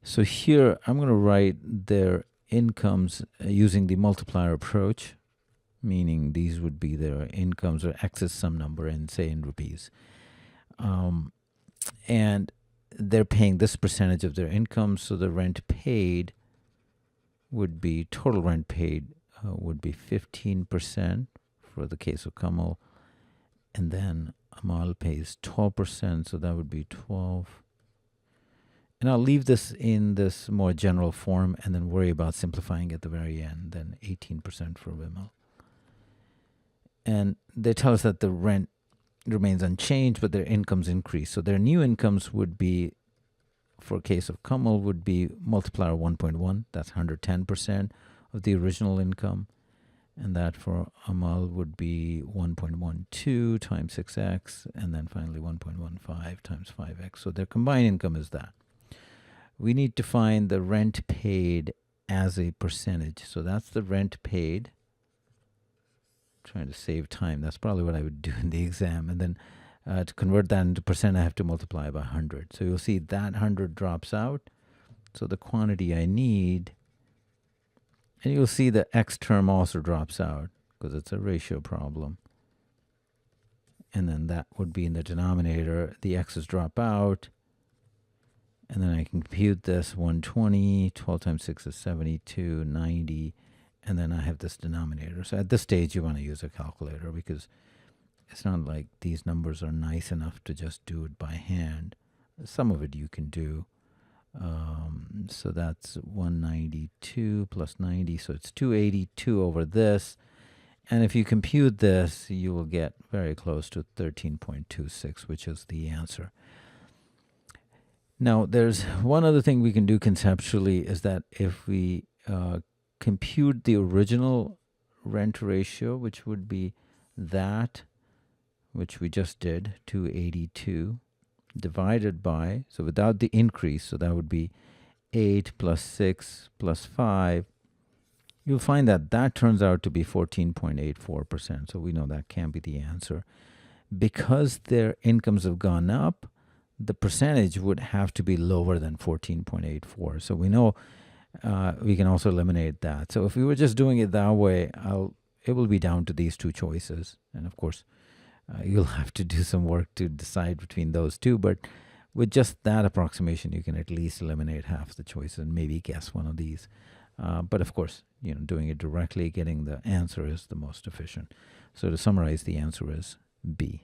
So here I'm going to write their incomes using the multiplier approach, meaning these would be their incomes or X is some number in, say, in rupees. And they're paying this percentage of their income, so the rent paid would be, total rent paid would be 15% for the case of Kamal, and then Amal pays 12%, so that would be 12. And I'll leave this in this more general form and then worry about simplifying at the very end, then 18% for Vimal. And they tell us that the rent remains unchanged, but their incomes increase. So their new incomes would be, for a case of Kamal, would be multiplier 1.1. That's 110% of the original income. And that for Amal would be 1.12 times 6x, and then finally 1.15 times 5x. So their combined income is that. We need to find the rent paid as a percentage. So that's the rent paid. Trying to save time. That's probably what I would do in the exam. And then to convert that into percent, I have to multiply by 100. So you'll see that 100 drops out. So the quantity I need, and you'll see the x term also drops out because it's a ratio problem. And then that would be in the denominator. The x's drop out. And then I can compute this 120, 12 times 6 is 72, 90. And then I have this denominator. So at this stage, you want to use a calculator because it's not like these numbers are nice enough to just do it by hand. Some of it you can do. So that's 192 plus 90. So it's 282 over this. And if you compute this, you will get very close to 13.26, which is the answer. Now, there's one other thing we can do conceptually is that if we compute the original rent ratio, which would be that, which we just did, 282, divided by, so without the increase, so that would be 8 plus 6 plus 5, you'll find that that turns out to be 14.84%. So we know that can't be the answer. Because their incomes have gone up, the percentage would have to be lower than 14.84. So we know we can also eliminate that. So if we were just doing it that way, it will be down to these two choices. And of course, you'll have to do some work to decide between those two. But with just that approximation, you can at least eliminate half the choices and maybe guess one of these. But of course, doing it directly, getting the answer is the most efficient. So to summarize, the answer is B.